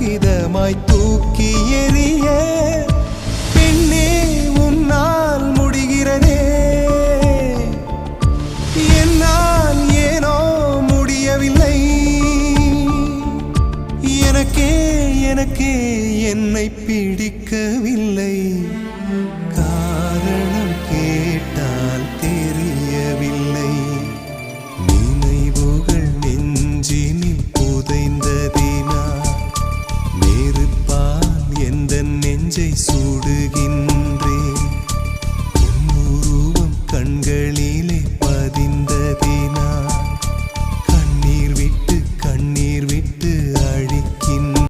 காகிதமாய் தூக்கி எறிய பெண்ணே உன்னால் முடிகிறதே, என்னால் ஏனோ முடியவில்லை. எனக்கே எனக்கே என்னை பிடிக்கவில்லை. காரணம் கேட்டால் தெரியவில்லை. நினைவுகள் நெஞ்சினில் புதைந்ததினால் நெருப்பால் எந்த நெஞ்சை